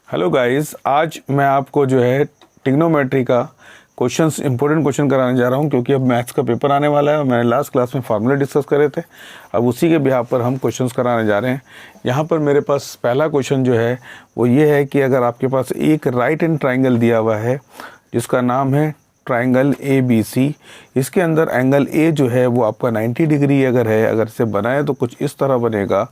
Hello guys, आज मैं आपको जो है ट्रिग्नोमेट्री का इंपॉर्टेंट क्वेश्चन कराने जा रहा हूं, क्योंकि अब मैथ्स का पेपर आने वाला है और मैंने लास्ट क्लास में फार्मूले डिस्कस करे थे। अब उसी के बिहाफ पर हम क्वेश्चंस कराने जा रहे हैं। यहाँ पर मेरे पास पहला क्वेश्चन जो है वो ये है कि अगर आपके पास एक राइट एंड ट्राइंगल दिया हुआ है जिसका नाम है ट्राइंगल ABC, इसके अंदर एंगल A जो है वो आपका 90 डिग्री अगर इसे बनाए तो कुछ इस तरह बनेगा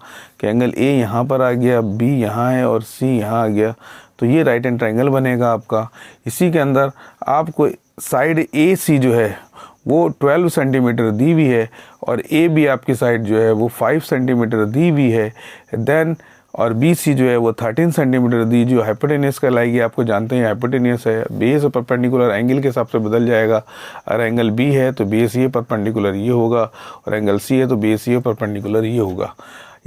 कि एंगल A यहाँ पर आ गया, B यहाँ है और C यहाँ आ गया, तो ये राइट एंड ट्राइंगल बनेगा आपका। इसी के अंदर आपको साइड AC जो है वो 12 सेंटीमीटर दी हुई है और AB आपकी साइड जो है वो 5 सेंटीमीटर दी हुई है। देन और BC जो है वो 13 सेंटीमीटर दी, जो हाइपोटेनियस कहलाएगी। आपको जानते हैं हाइपोटेनियस है, बेस और परपेंडिकुलर एंगल के हिसाब से बदल जाएगा। अगर एंगल B है तो बेस ये परपेंडिकुलर ये होगा, और एंगल C है तो बेस ये परपेंडिकुलर ये होगा।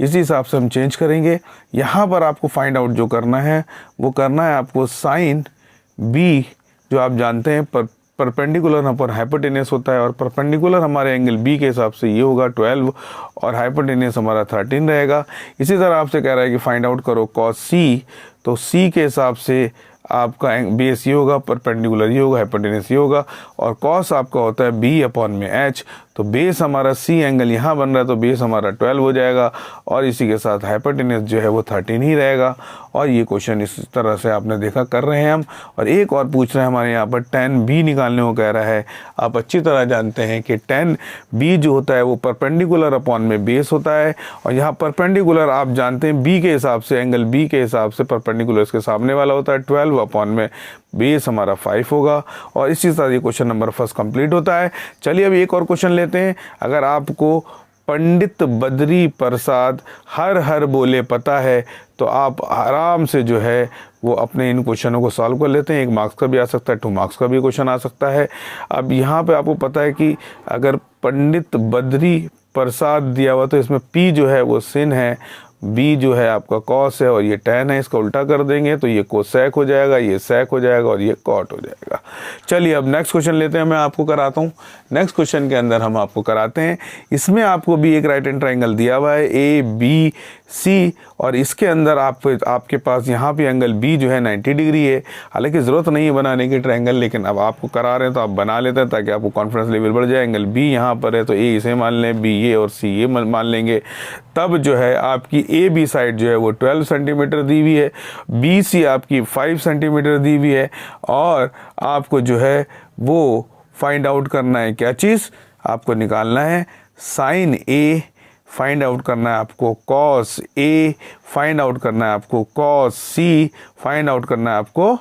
इसी हिसाब से हम चेंज करेंगे। यहाँ पर आपको फाइंड आउट जो करना है वो करना है आपको साइन B, जो आप जानते हैं परपेंडिकुलर यहाँ पर हाइपोटेनियस होता है, और परपेंडिकुलर हमारे एंगल B के हिसाब से ये होगा 12 और हाइपोटेनियस हमारा 13 रहेगा। इसी तरह आपसे कह रहा है कि फाइंड आउट करो cos C, तो C के हिसाब से आपका बेस ये होगा, परपेंडिकुलर ये होगा, हाइपोटेनियस ये होगा, और cos आपका होता है B/H। तो बेस हमारा C एंगल यहाँ बन रहा है तो बेस हमारा 12 हो जाएगा, और इसी के साथ हाइपोटेनियस जो है वो 13 ही रहेगा। और ये क्वेश्चन इस तरह से आपने देखा कर रहे हैं हम। और एक और पूछ रहे हैं हमारे यहाँ पर tan B निकालने को कह रहा है। आप अच्छी तरह जानते हैं कि tan B जो होता है वो परपेंडिकुलर अपॉन में बेस होता है, और यहाँ परपेंडिकुलर आप जानते हैं B के हिसाब से, एंगल B के हिसाब से परपेंडिकुलर इसके सामने वाला होता है 12 अपॉन में बेस हमारा 5 होगा। और इसी तरह ये क्वेश्चन नंबर फर्स्ट कंप्लीट होता है। चलिए अब एक और क्वेश्चन लेते हैं। अगर आपको पंडित बद्री प्रसाद हर हर बोले पता है तो आप आराम से जो है वो अपने इन क्वेश्चनों को सॉल्व कर लेते हैं। 1 मार्क्स का भी आ सकता है, 2 मार्क्स का भी क्वेश्चन आ सकता है। अब यहाँ पे आपको पता है कि अगर पंडित बद्री प्रसाद दिया हुआ तो इसमें P जो है वो sin है, B जो है आपका cos है और ये tan है। इसका उल्टा कर देंगे तो ये कोसेक हो जाएगा, ये sec हो जाएगा और ये cot हो जाएगा। चलिए अब नेक्स्ट क्वेश्चन लेते हैं, मैं आपको कराता हूँ। नेक्स्ट क्वेश्चन के अंदर हम आपको कराते हैं, इसमें आपको भी एक राइट एंड ट्राइंगल दिया हुआ है ABC, और इसके अंदर आपके पास यहाँ पे एंगल B जो है 90 डिग्री है। हालांकि ज़रूरत नहीं है बनाने की ट्राइंगल, लेकिन अब आपको करा रहे हैं तो आप बना लेते हैं ताकि आपको कॉन्फिडेंस लेवल बढ़ जाए। एंगल B यहाँ पर है तो A इसे मान लें, B ये और C ये मान लेंगे। तब जो है आपकी AB साइड जो है वो 12 सेंटीमीटर दी हुई है, BC आपकी 5 सेंटीमीटर दी हुई है, और आपको जो है वो फाइंड आउट करना है क्या चीज़, आपको निकालना है साइन A, फाइंड आउट करना है आपको cos A, फाइंड आउट करना है आपको cos C, फाइंड आउट करना है आपको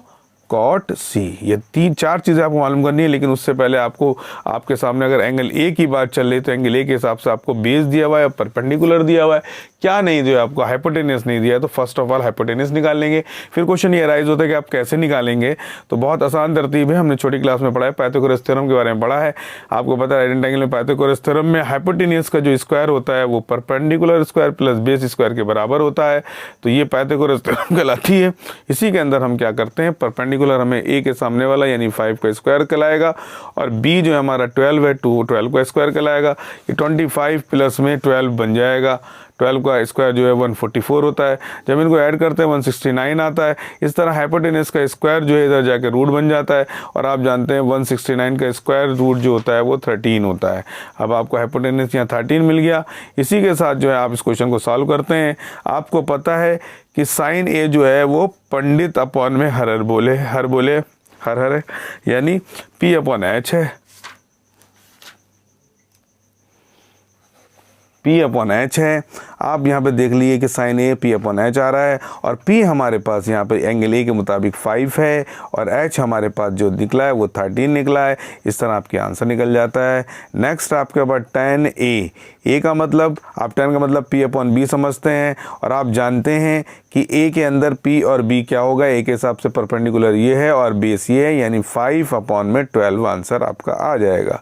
cot C। ये 3-4 चीज़ें आपको मालूम करनी है। लेकिन उससे पहले आपको, आपके सामने अगर एंगल A की बात चल रही तो एंगल A के हिसाब से आपको बेस दिया हुआ है, परपेंडिकुलर दिया हुआ है, क्या नहीं दिया आपको, हाइपोटेनियस नहीं दिया है। तो फर्स्ट ऑफ ऑल हाइपोटेनियस निकाल लेंगे। फिर क्वेश्चन ये अराइज होता है कि आप कैसे निकालेंगे। तो बहुत आसान तरतीब है, हमने छोटी क्लास में पढ़ा है, पाइथागोरस थ्योरम के बारे में पढ़ा है। आपको पता है राइट एंड ट्रायंगल में पाइथागोरस थ्योरम में हाइपोटेनियस का जो स्क्वायर होता है वो perpendicular square plus base square के बराबर होता है। तो ये पाइथागोरस थ्योरम कहलाती है। इसी के अंदर हम क्या करते हैं, परपेंडिकुलर हमें A के सामने वाला यानी 5 का स्क्वायर कहलाएगा, और B जो है हमारा 12 है, 12 का स्क्वायर कहलाएगा। ये 25 प्लस में 12 बन जाएगा। 12 का स्क्वायर जो है 144 होता है। जब इनको ऐड करते हैं 169 आता है। इस तरह हाइपोटेनस का स्क्वायर जो है इधर जाके रूट बन जाता है, और आप जानते हैं 169 का स्क्वायर रूट जो होता है वो 13 होता है। अब आपको हाइपोटेनस यहाँ 13 मिल गया। इसी के साथ जो है आप इस क्वेश्चन को सॉल्व करते हैं। आपको पता है कि साइन A जो है वो पंडित अपॉन में हर हर है, यानी P/H है, P/H है। आप यहाँ पे देख लीजिए कि साइन A P/H आ रहा है, और P हमारे पास यहाँ पे एंगल A के मुताबिक 5 है, और H हमारे पास जो निकला है वो 13 निकला है। इस तरह आपकी आंसर निकल जाता है। नेक्स्ट आपके पास tan A का मतलब, आप tan का मतलब P/B समझते हैं, और आप जानते हैं कि A के अंदर P और B क्या होगा, A के हिसाब से परपेंडिकुलर ये है और बेस ये है, यानी 5/12 आंसर आपका आ जाएगा।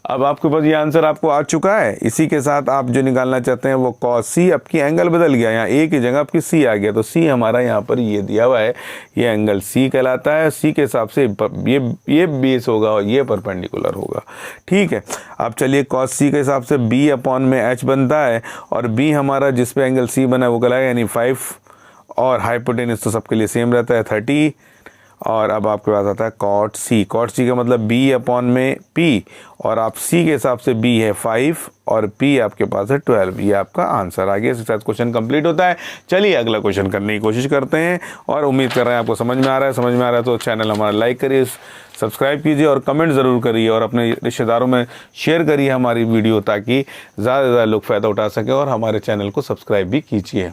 अब आपके पास ये आंसर आपको आ चुका है। इसी के साथ आप जो निकालना चाहते हैं वो cos C, आपकी एंगल बदल गया, यहाँ A की जगह आपकी C आ गया, तो C हमारा यहाँ पर ये दिया हुआ है, ये एंगल C कहलाता है। C के हिसाब से ये बेस होगा और ये परपेंडिकुलर होगा। ठीक है, अब चलिए cos C के हिसाब से B/H बनता है, और B हमारा जिस पे एंगल C बना है वो कहलाएगा, यानी 5 और हाइपोटेन्यूज तो सबके लिए सेम रहता है 30। और अब आपके पास आता है कॉट सी। कॉट सी का मतलब b अपॉन में p, और आप c के हिसाब से b है 5 और p आपके पास है 12। ये आपका आंसर आ गया। इसके साथ क्वेश्चन कंप्लीट होता है। चलिए अगला क्वेश्चन करने की कोशिश करते हैं और उम्मीद कर रहे हैं आपको समझ में आ रहा है। समझ में आ रहा है तो चैनल हमारा लाइक करिए, सब्सक्राइब कीजिए और कमेंट ज़रूर करिए और अपने रिश्तेदारों में शेयर करिए हमारी वीडियो, ताकि ज़्यादा से ज़्यादा लोग फ़ायदा उठा सकें, और हमारे चैनल को सब्सक्राइब भी कीजिए।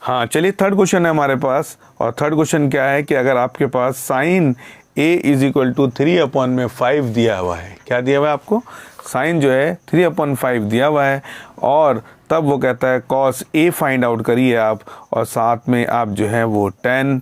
हाँ, चलिए थर्ड क्वेश्चन है हमारे पास। और थर्ड क्वेश्चन क्या है कि अगर आपके पास sine a is equal to 3/5 दिया हुआ है। क्या दिया हुआ है आपको? साइन जो है 3/5 दिया हुआ है, और तब वो कहता है cos a फाइंड आउट करिए आप, और साथ में आप जो है वो tan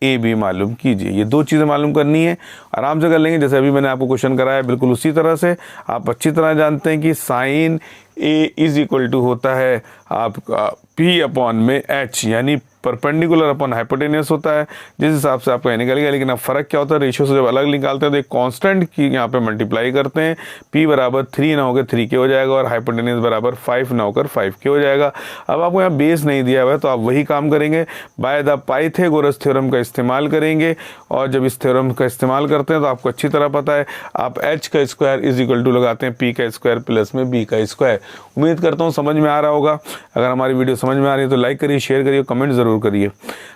a भी मालूम कीजिए। ये दो चीज़ें मालूम करनी है, आराम से कर लेंगे। जैसे अभी मैंने आपको क्वेश्चन कराया बिल्कुल उसी तरह से। आप अच्छी तरह जानते हैं कि sine a is equal to होता है आपका p अपॉन में h, यानी परपेंडिकुलर अपॉन हाइपोटेनियस होता है, जिस हिसाब से आपको निकलेगा। लेकिन अब फ़र्क क्या होता है, रेशियो से जब अलग निकालते हैं तो एक कांस्टेंट की यहाँ पे मल्टीप्लाई करते हैं। p बराबर 3 ना होकर 3 के हो जाएगा, और हाइपोटेनियस बराबर 5 ना होकर 5 के हो जाएगा। अब आपको यहाँ बेस नहीं दिया हुआ है तो आप वही काम करेंगे, बाय द पाइथागोरस थ्योरम का इस्तेमाल करेंगे। और जब इस थ्योरम का इस्तेमाल करते हैं तो आपको अच्छी तरह पता है, आप h का स्क्वायर इज इक्वल टू लगाते हैं p का स्क्वायर प्लस में b का स्क्वायर। उम्मीद करता हूँ समझ में आ रहा होगा। अगर हमारी वीडियो समझ में आ रही है तो लाइक करिए, शेयर करिए, कमेंट ज़रूर करिए।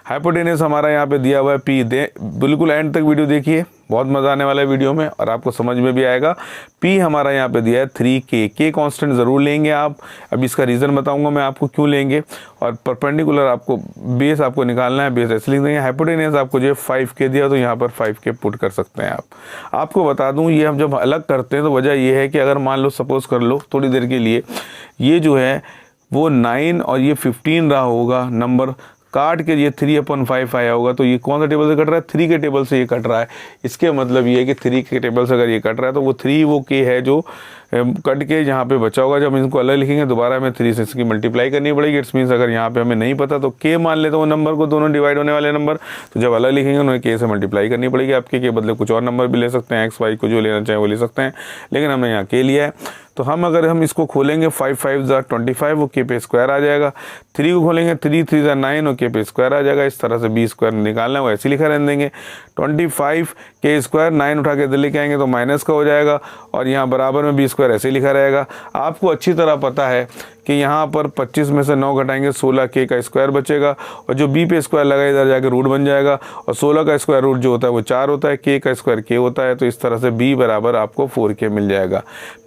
हाइपोटेनस हमारा यहाँ पे दिया हुआ है p। बिल्कुल एंड तक वीडियो देखिए, बहुत मज़ा आने वाला है वीडियो में और आपको समझ में भी आएगा। p हमारा यहाँ पे दिया है 3k। k कांस्टेंट ज़रूर लेंगे आप, अभी इसका रीज़न बताऊंगा मैं आपको क्यों लेंगे। और परपेंडिकुलर आपको बेस आपको निकालना है, बेस ऐसे लिख देंगे। हाइपोटेनस आपको जो है 5k दिया तो यहाँ पर 5k पुट कर सकते हैं आप। आपको बता दूँ, ये हम जब अलग करते हैं तो वजह ये है कि अगर मान लो सपोज़ कर लो थोड़ी देर के लिए, ये जो है वो 9 और ये 15 रहा होगा, नंबर काट के ये 3/5 आया होगा, तो ये कौन सा टेबल से कट रहा है? 3 के टेबल से ये कट रहा है। इसके मतलब ये है कि 3 के टेबल से अगर ये कट रहा है तो वो 3 वो k है जो कट के यहाँ पे बचा होगा। जब इनको अलग लिखेंगे दोबारा हमें 3 से इसकी मल्टीप्लाई करनी पड़ेगी। इट्स मीन्स अगर यहाँ पे हमें नहीं पता तो k मान लेते हैं वो नंबर को, दोनों डिवाइड होने वाले नंबर, तो जब अलग लिखेंगे उन्हें k से मल्टीप्लाई करनी पड़ेगी। आप k के बदले कुछ और नंबर भी ले सकते हैं, x y को जो लेना चाहें वो ले सकते हैं, लेकिन हमने यहाँ k लिया है। तो अगर हम इसको खोलेंगे 5 5 ज़ा 25, वो k पे स्क्वायर आ जाएगा। 3 को खोलेंगे 3 3 ज़ा 9, और k पे स्क्वायर आ जाएगा। इस तरह से b स्क्वायर निकालना है, वो ऐसे लिखा रहने देंगे। 25 k स्क्वायर 9 उठा के इधर लेके आएंगे तो माइनस का हो जाएगा, और यहाँ बराबर में b स्क्वायर ऐसे लिखा रहेगा। आपको अच्छी तरह पता है कि यहाँ पर 25 में से 9 घटाएंगे 16 k का स्क्वायर बचेगा, और जो b पे स्क्वायर लगा इधर जाके रूट बन जाएगा, और 16 का स्क्वायर रूट जो होता है वो 4 होता है, k का स्क्वायर k होता है। तो इस तरह से b बराबर आपको 4k मिल जाएगा।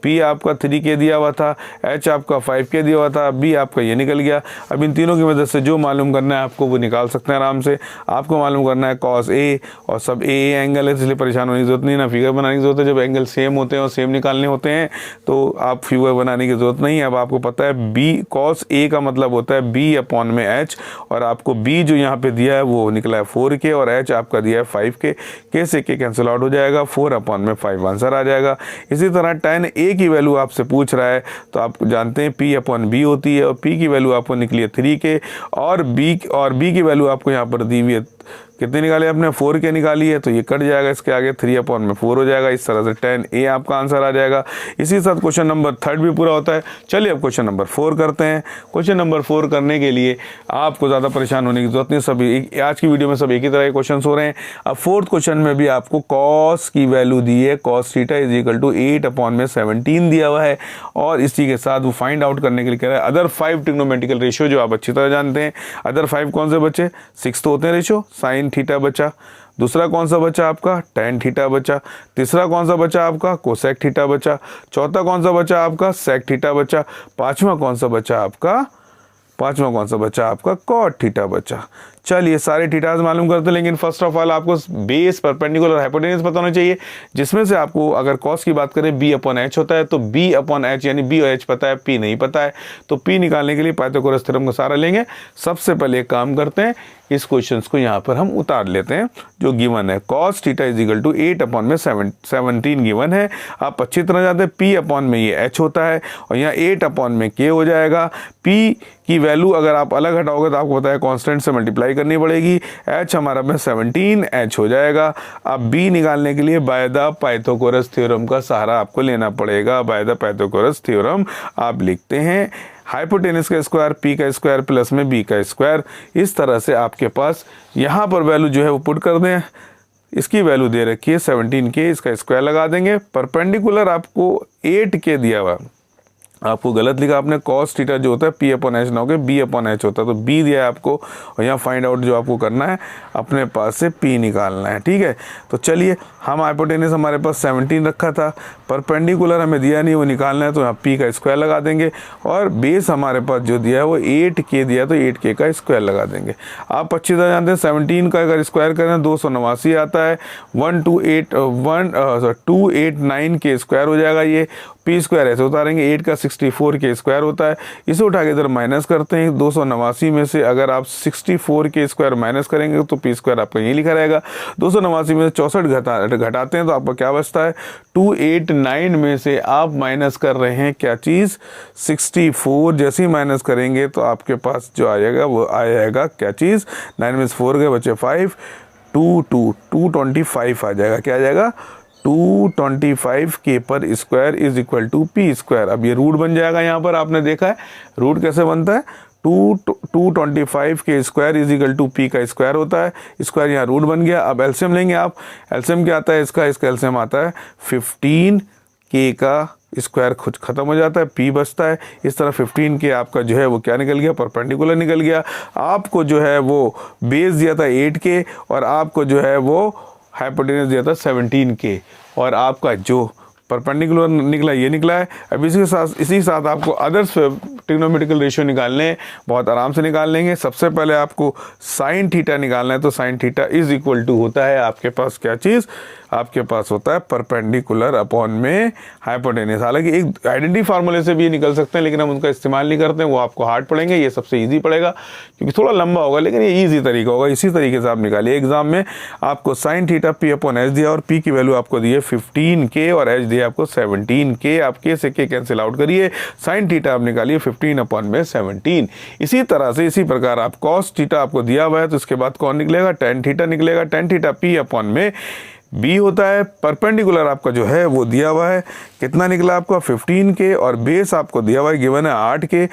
p आपका 3k दिया हुआ था, h आपका 5k दिया हुआ था, b आपका ये निकल गया। अब इन तीनों की मदद से जो मालूम करना है आपको वो निकाल सकते हैं आराम से। आपको मालूम करना है cos a, और सब a एंगल है इसलिए परेशान होने की जरूरत नहीं, ना फिगर बनाने की जरूरत है। जब एंगल सेम होते हैं और सेम निकालने होते हैं तो आप फिगर बनाने की जरूरत नहीं है। अब आपको पता है b cos a का मतलब होता है b अपॉन में h, और आपको b जो यहाँ पे दिया है वो निकला है 4k, और h आपका दिया है 5k। k से k कैंसिल आउट हो जाएगा, 4 अपॉन में 5 आंसर आ जाएगा। इसी तरह tan a की वैल्यू आपसे पूछ रहा है तो आप जानते हैं p अपॉन b होती है, और p की वैल्यू आपको निकली है 3k, और b की वैल्यू आपको यहाँ पर दी हुई है, कितनी निकाली आपने? 4k निकाली है, तो ये कट जाएगा, इसके आगे 3 अपॉन में 4 हो जाएगा। इस तरह से tan a आपका आंसर आ जाएगा। इसी के साथ क्वेश्चन नंबर 3 भी पूरा होता है। चलिए अब क्वेश्चन नंबर 4 करते हैं। क्वेश्चन नंबर 4 करने के लिए आपको ज़्यादा परेशान होने की जरूरत नहीं, सभी आज की वीडियो में सब एक ही तरह के क्वेश्चन हो रहे हैं। अब 4th क्वेश्चन में भी आपको cos की वैल्यू दी है, cos theta is equal to 8/17 दिया हुआ है, और इसी के साथ वो फाइंड आउट करने के लिए कह रहा है अदर 5 ट्रिग्नोमेट्रिकल रेशियो, जो आप अच्छी तरह जानते हैं। अदर 5 कौन से बचे? 6 तो होते हैं रेशियो। साइन थीटा बचा, दूसरा कौन सा बचा आपका? टैन थीटा बचा, तीसरा कौन सा बचा आपका? कोसेक थीटा बचा, चौथा कौन सा बचा आपका? सेक थीटा बचा, पांचवा कौन सा बचा आपका? कॉट थीटा बचा। चलिए सारे थीटाज मालूम करते हैं, लेकिन फर्स्ट ऑफ ऑल आपको बेस, परपेंडिकुलर, हाइपोटेन्यूज पता होना चाहिए, जिसमें से आपको अगर कॉस की बात करें b अपॉन h होता है, तो b अपॉन h यानी b और h पता है, p नहीं पता है। तो p निकालने के लिए पाइथागोरस थ्योरम का सहारा लेंगे। सबसे पहले एक काम करते हैं, इस क्वेश्चन को यहाँ पर हम उतार लेते हैं जो गिवन है। cos theta is equal to 8/17 given है। आप अच्छी तरह जानते हैं p अपॉन में ये h होता है, और यहाँ 8 अपॉन में k हो जाएगा। p की वैल्यू अगर आप अलग हटाओगे तो आपको पता है कांस्टेंट से मल्टीप्लाई करनी पड़ेगी। h हमारा में 17h हो जाएगा। अब b निकालने के लिए बाय द पाइथागोरस थ्योरम का सहारा आपको लेना पड़ेगा। बाय द पाइथागोरस थ्योरम आप लिखते हैं हाइपोटेनस का स्क्वायर पी का स्क्वायर प्लस में बी का स्क्वायर। इस तरह से आपके पास यहाँ पर वैल्यू जो है वो पुट कर दें। इसकी वैल्यू दे रखी है 17k, इसका स्क्वायर लगा देंगे। परपेंडिकुलर आपको 8k दिया हुआ, आपको गलत लिखा आपने, कॉस थीटा जो होता है पी अपॉन एच ना होकर बी अपॉन एच होता है, तो बी दिया है आपको और यहाँ फाइंड आउट जो आपको करना है अपने पास से पी निकालना है। ठीक है, तो चलिए हम हाइपोटेनस हमारे पास 17 रखा था, परपेंडिकुलर हमें दिया नहीं वो निकालना है, तो यहाँ पी का स्क्वायर लगा देंगे और बेस हमारे पास जो दिया है वो 8k दिया, तो 8k का स्क्वायर लगा देंगे। आप अच्छी तरह जानते हैं 17 का अगर स्क्वायर करें 289 आता है, 289 के स्क्वायर हो जाएगा। ये पी स्क्वायर ऐसे उतारेंगे, 8 का 64 के स्क्वायर होता है, इसे उठा के इधर माइनस करते हैं। 289 में से अगर आप 64 के स्क्वायर माइनस करेंगे तो पी स्क्वायर आपका यही लिखा रहेगा। 289 में से 64 घटाते हैं तो आपका क्या बचता है, 289 में से आप माइनस कर रहे हैं क्या चीज़, 64। जैसे ही माइनस करेंगे तो आपके पास जो आएगा वो आएगा क्या चीज़, 9 में से 4 गए बचे 5, 225 आ जाएगा। क्या आ जाएगा, 225k पर square is equal to P square. अब ये रूट बन जाएगा, यहाँ पर आपने देखा है रूट कैसे बनता है, 225k square is equal to P का स्क्वायर होता है, स्क्वायर यहाँ रूट बन गया। अब एलसीएम लेंगे आप, एलसीएम क्या आता है इसका एलसीएम आता है 15k का स्क्वायर खुद खत्म हो जाता है, पी बचता है। इस तरह 15k आपका जो है वो क्या निकल गया, परपेंडिकुलर निकल गया। आपको जो है वो बेस दिया था 8k और आपको जो है वो हाइपोटेनस दिया था 17k और आपका जो परपेंडिकुलर निकला ये निकला है। अब इसी साथ आपको अदर्स ट्रिग्नोमेट्रिकल रेशियो निकालने हैं, बहुत आराम से निकाल लेंगे। सबसे पहले आपको साइन थीटा निकालना है, तो sine theta is equal to होता है आपके पास क्या चीज़, आपके पास होता है परपेंडिकुलर अपॉन में हाइपोटेनस। हालांकि एक आइडेंटिटी फार्मूले से भी ये निकल सकते हैं, लेकिन हम उनका इस्तेमाल नहीं करते हैं, वो आपको हार्ड पड़ेंगे। ये सबसे ईजी पड़ेगा क्योंकि थोड़ा लंबा होगा, लेकिन ये ईजी तरीका होगा। इसी तरीके से आप निकालिए। एग्जाम में आपको sine theta P upon H दिया और पी की वैल्यू आपको दी है 15k और एच दिया आपको 17k। आप k से k कैंसिल आउट करिए, साइन थीटा आप निकालिए 15 अपॉन में 17। इसी तरह से इसी प्रकार आप कॉस थीटा आपको दिया हुआ है, तो इसके बाद कौन निकलेगा, टेन थीटा निकलेगा। टेन थीटा पी अपॉन में बी होता है। परपेंडिकुलर आपका जो है वो दिया हुआ है, कितना निकला आपका 15k और बेस आपको दिया हुआ है गिवन है 8k।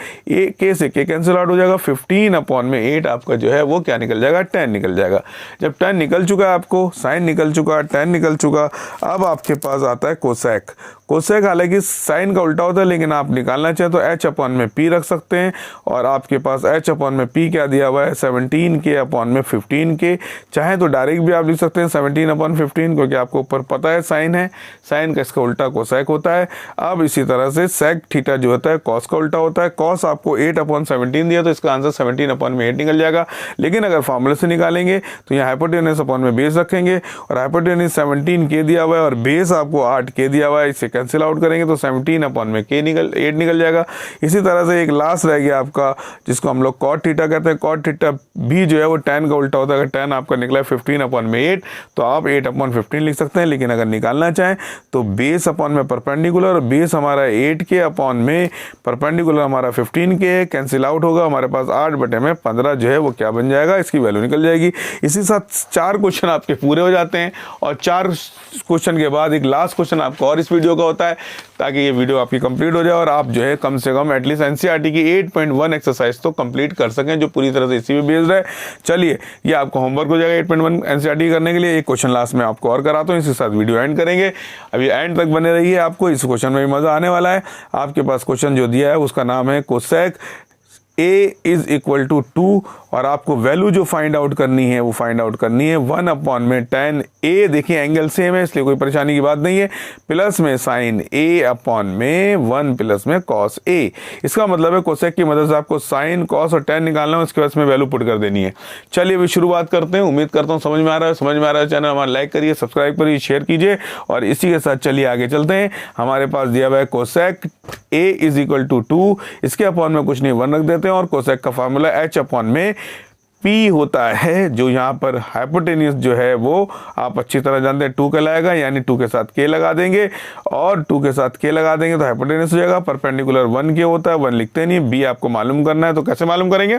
k से k कैंसिल आउट हो जाएगा, 15 अपॉन में 8 आपका जो है वो क्या निकल जाएगा, 10 निकल जाएगा। जब 10 निकल चुका है आपको, साइन निकल चुका, 10 निकल चुका, अब आपके पास आता है कोसेक। कोसेक हालांकि साइन का उल्टा होता है, लेकिन आप निकालना चाहें तो h अपॉन में p रख सकते हैं और आपके पास h अपॉन में p क्या दिया हुआ है 17k अपॉन में 15k। चाहे तो डायरेक्ट भी आप लिख सकते हैं 17 अपॉन 15, क्योंकि आपको ऊपर पता है साइन है, साइन का इसका उल्टा कोसेक होता है। अब इसी तरह से सेक थीटा जो होता है कॉस का उल्टा होता है। कॉस आपको 8 अपॉन 17 दिया, तो इसका आंसर 17 अपॉन में 8 निकल जाएगा। लेकिन अगर फॉर्मूले से निकालेंगे तो यहाँ हाइपोटेनस अपॉन में बेस रखेंगे और हाइपोटेनस 17k दिया हुआ है और बेस आपको 8k दिया हुआ है, इसे कैंसिल आउट करेंगे तो 17 अपॉन में 8 निकल जाएगा। इसी तरह से एक लास्ट रह गया आपका जिसको हम लोग कॉट थीटा कहते हैं। कॉट थीटा भी जो है वो tan का उल्टा होता है। अगर tan आपका निकला है 15 अपॉन में 8, तो आप 8 अपॉन 15 लिख सकते हैं। लेकिन अगर निकालना चाहें तो बेस अपॉन में परपेंडिकुलर, और बेस हमारा 8k अपॉन में परपेंडिकुलर हमारा 15k, कैंसिल आउट होगा, हमारे पास 8/15 जो है वो क्या बन जाएगा, इसकी वैल्यू निकल जाएगी। इसी साथ 4 क्वेश्चन आपके पूरे हो जाते हैं और 4 क्वेश्चन के बाद एक लास्ट क्वेश्चन आपको और इस वीडियो का होता है, ताकि ये वीडियो आपकी कंप्लीट हो जाए और आप जो है कम से कम एटलीस्ट एनसीईआरटी की 8.1 एक्सरसाइज तो कंप्लीट कर सकें, जो पूरी तरह से इसी पे बेस्ड है। चलिए, ये आपको होमवर्क हो जाएगा 8.1 एनसीईआरटी करने के लिए। एक क्वेश्चन लास्ट में आपको और कराता हूँ, इसके साथ वीडियो एंड करेंगे। अभी एंड तक बने रहिए, आपको इस क्वेश्चन में भी मजा आने वाला है। आपके पास क्वेश्चन जो दिया है उसका नाम है cosec a is equal to 2 और आपको वैल्यू जो फाइंड आउट करनी है वो फाइंड आउट करनी है 1 अपॉन में tan a। देखिए एंगल सेम है इसलिए कोई परेशानी की बात नहीं है, प्लस में साइन a अपॉन में 1 प्लस में cos a। इसका मतलब है कोसेक की मदद से आपको साइन cos और tan निकालना है, उसके बाद में वैल्यू पुट कर देनी है। चलिए अभी शुरुआत करते हैं। उम्मीद करता हूँ समझ में आ रहा है। समझ में आ रहा है चैनल हमारा लाइक करिए, सब्सक्राइब करिए, शेयर कीजिए और इसी के साथ चलिए आगे चलते हैं। हमारे पास दिया हुआ है cosec a is equal to 2, इसके अपॉन में कुछ नहीं 1 रख देते हैं और कोसेक का फार्मूला h अपॉन में p होता है, जो यहाँ पर हाइपोटेन्यूज जो है वो आप अच्छी तरह जानते हैं 2 कहलाएगा, यानी 2 के साथ k लगा देंगे और 2 के साथ k लगा देंगे तो हाइपोटेन्यूज हो जाएगा। परपेंडिकुलर 1k होता है, 1 लिखते नहीं, b आपको मालूम करना है। तो कैसे मालूम करेंगे,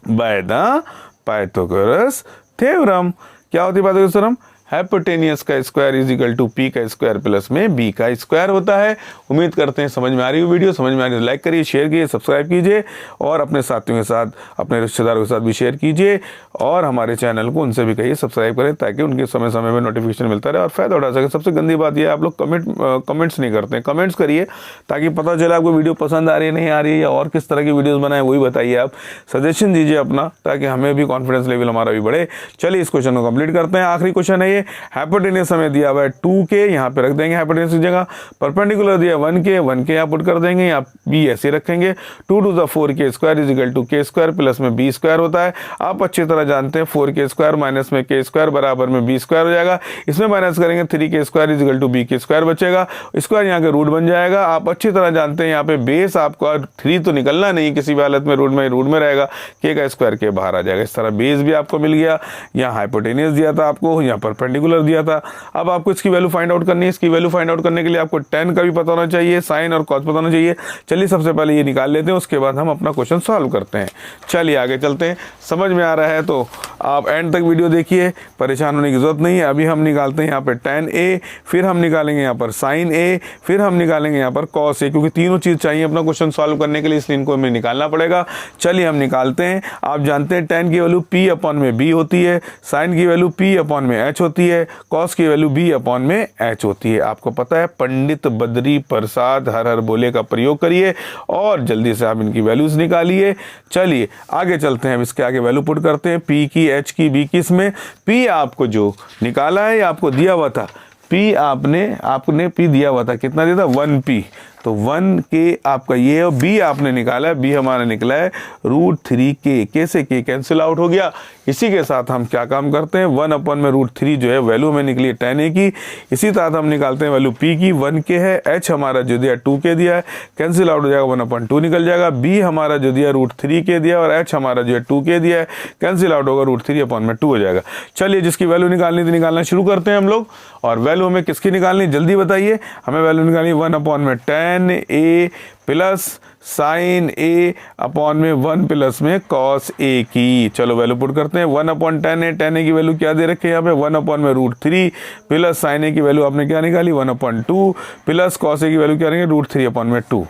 बाय द पाइथागोरस थ्योरम। क्या होती है पाइथागोरस थ्योरम, हाइपोटेनियस का square is equal to P का स्क्वायर प्लस में बी का स्क्वायर होता है। उम्मीद करते हैं समझ में आ रही हो वीडियो, समझ में आ रही है लाइक करिए, शेयर कीजिए, सब्सक्राइब कीजिए और अपने साथियों के साथ, अपने रिश्तेदारों के साथ भी शेयर कीजिए और हमारे चैनल को उनसे भी कहिए सब्सक्राइब करें ताकि उनके समय समय में नोटिफिकेशन मिलता रहे और फायदा उठा सके। सबसे गंदी बात यह है आप लोग कमेंट्स नहीं करते हैं। कमेंट्स करिए ताकि पता चले आपको वीडियो पसंद आ रही है नहीं आ रही है या और किस तरह की वीडियोस बनाए वही बताइए। आप सजेशन दीजिए अपना ताकि हमें भी कॉन्फिडेंस लेवल हमारा भी बढ़े। चलिए इस क्वेश्चन को कंप्लीट करते हैं। आखिरी क्वेश्चन है ये। हाइपोटेनियस हमें दिया हुआ है 2k, यहाँ पे रख देंगे हाइपोटेनियस की जगह। परपेंडिकुलर दिया 1k यहाँ पुट कर देंगे, यहाँ b ऐसे रखेंगे। 2 to the 4k square is equal to k square plus में b स्क्वायर होता है। आप अच्छी तरह जानते हैं 4k स्क्वायर माइनस में k स्क्वायर बराबर में b स्क्वायर हो जाएगा। इसमें माइनस करेंगे 3k square is equal to b के स्क्वायर बचेगा, स्क्वायर यहाँ के रूट बन जाएगा। आप अच्छी तरह जानते हैं यहाँ पे बेस आपका 3 तो निकलना नहीं किसी भी हालत में, रूट में रहेगा, k का स्क्वायर के बाहर आ जाएगा। इस तरह बेस भी आपको मिल गया। यहाँ हाइपोटेनियस दिया था आपको, यहाँ परपेंडिकुलर दिया था। अब आपको इसकी वैल्यू फाइंड आउट करनी है। इसकी वैल्यू फाइंड आउट करने के लिए आपको tan का भी पता होना चाहिए, साइन और कॉस पता होना चाहिए। चलिए सबसे पहले ये निकाल लेते हैं, उसके बाद हम अपना क्वेश्चन सॉल्व करते हैं। चलिए आगे चलते हैं। समझ में आ रहा है तो आप एंड तक वीडियो देखिए, परेशान होने की जरूरत नहीं है। अभी हम निकालते हैं यहाँ पर tan a, फिर हम निकालेंगे यहाँ पर sin a, फिर हम निकालेंगे यहाँ पर cos a, क्योंकि तीनों चीज़ चाहिए अपना क्वेश्चन सॉल्व करने के लिए, इसलिए इनको हमें निकालना पड़ेगा। चलिए हम निकालते हैं। आप जानते हैं tan की वैल्यू p अपॉन में b होती है, sin की वैल्यू p अपॉन में h होती है, cos की वैल्यू b अपॉन में h होती है। आपको पता है पंडित बद्री प्रसाद हर हर बोले का प्रयोग करिए और जल्दी से आप इनकी वैल्यूज निकालिए। चलिए आगे चलते हैं। अब इसके आगे वैल्यू पुट करते हैं, p की, h की, b की। इसमें p आपको जो निकाला है आपको दिया हुआ था, p आपने p दिया हुआ था, कितना दिया था 1p, तो 1k आपका ये और b आपने निकाला है, b हमारा निकला है √3k, k से k कैंसिल आउट हो गया। इसी के साथ हम क्या काम करते हैं, 1 अपॉन में √3 जो है वैल्यू हमें निकली है tan a की। इसी तरह हम निकालते हैं वैल्यू p की, 1k है, h हमारा जो दिया 2k दिया है, कैंसिल आउट हो जाएगा, 1/2 निकल जाएगा। b हमारा जो दिया √3k दिया और h हमारा जो है 2k दिया है, कैंसिल आउट होगा, √3/2 हो जाएगा। चलिए जिसकी वैल्यू निकालनी थी निकालना शुरू करते हैं हम लोग। और वैल्यू हमें किसकी निकालनी जल्दी बताइए। हमें वैल्यू निकालनी 1 अपॉन में tan a प्लस sin a अपॉन में 1 प्लस में cos a की। चलो वैल्यू पुट करते हैं। 1 अपॉन tan a की वैल्यू क्या दे रखे हैं यहाँ पे 1 अपॉन में √3 प्लस sin a की वैल्यू आपने क्या निकाली 1/2 प्लस cos a की वैल्यू क्या रहेंगे √3/2।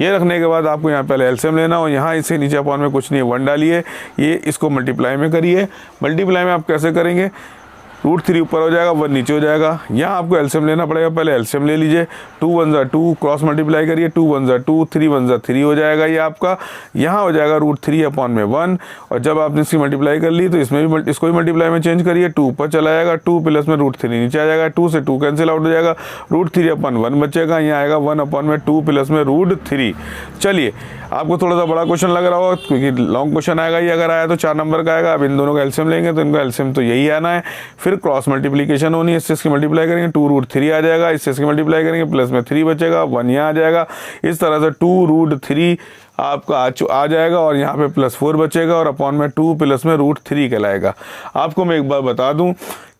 ये रखने के बाद आपको यहाँ पहले एलसीएम लेना हो, यहाँ इसे नीचे अपॉन में कुछ नहीं है 1 डालिए, ये इसको मल्टीप्लाई में करिए। मल्टीप्लाई में आप कैसे करेंगे, √3 ऊपर हो जाएगा 1 नीचे हो जाएगा। यहाँ आपको एलसीएम लेना पड़ेगा, पहले एलसीएम ले लीजिए। 2 1 जा 2, क्रॉस मल्टीप्लाई करिए, 2 1 जा 2, 3 1 जा 3 हो जाएगा। ये आपका यहाँ हो जाएगा √3/1। और जब आपने इसकी मल्टीप्लाई कर ली तो इसमें भी इसको भी मल्टीप्लाई में चेंज करिए, 2 ऊपर चला जाएगा, 2 प्लस में √3 नीचे आ जाएगा, 2 से 2 कैंसिल आउट हो जाएगा, √3/1 बचेगा। यहाँ आएगा 1/2 प्लस में √3। चलिए आपको थोड़ा सा बड़ा क्वेश्चन लग रहा हो क्योंकि लॉन्ग क्वेश्चन आएगा, ये अगर आया तो 4 नंबर का आएगा। अब इन दोनों का एलसीएम लेंगे तो इनका एलसीएम तो यही आना है। फिर क्रॉस मल्टीप्लिकेशन होनी है, इससे इसकी मल्टीप्लाई करेंगे 2√3 आ जाएगा, इससे इसकी मल्टीप्लाई करेंगे प्लस में 3 बचेगा, 1 यहाँ आ जाएगा। इस तरह से 2√3 आपका आ जाएगा और यहाँ पे +4 बचेगा और अपॉन में 2 प्लस में √3 कहलाएगा। आपको मैं एक बार बता दूं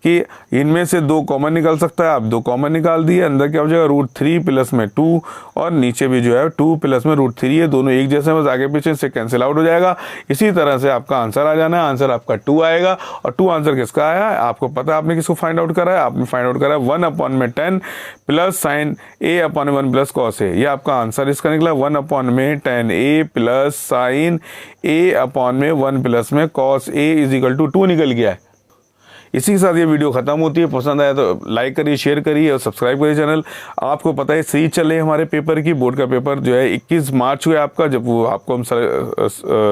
कि इनमें से 2 कॉमन निकल सकता है, आप 2 कॉमन निकाल दिए, अंदर क्या हो जाएगा √3 प्लस में 2 और नीचे भी जो है 2 प्लस में √3 है, दोनों एक जैसे बस आगे पीछे से कैंसिल आउट हो जाएगा। इसी तरह से आपका आंसर आ जाना है। आंसर आपका 2 आएगा। और 2 आंसर किसका आया है आपको पता है, आपने किसको फाइंड आउट करा है, आपने फाइंड आउट करा है 1/10 plus sin a/1 plus cos a। ये आपका आंसर इसका निकला 1/10 a प्लस sin a/1 प्लस में cos a is equal to 2 निकल गया है। इसी के साथ ये वीडियो खत्म होती है। पसंद आया तो लाइक करिए, शेयर करिए और सब्सक्राइब करिए चैनल। आपको पता है सीरीज चल रही है हमारे पेपर की, बोर्ड का पेपर जो है 21 मार्च हुआ आपका, जब वो आपको हम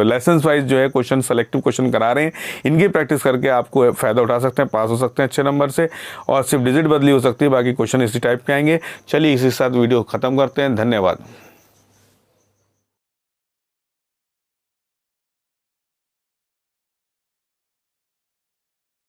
लेसन वाइज जो है क्वेश्चन सेलेक्टिव क्वेश्चन करा रहे हैं। इनकी प्रैक्टिस करके आपको फ़ायदा उठा सकते हैं, पास हो सकते हैं अच्छे नंबर से, और सिर्फ डिजिट बदली हो सकती है, बाकी क्वेश्चन इसी टाइप के आएंगे। चलिए इसी के साथ वीडियो ख़त्म करते हैं। धन्यवाद।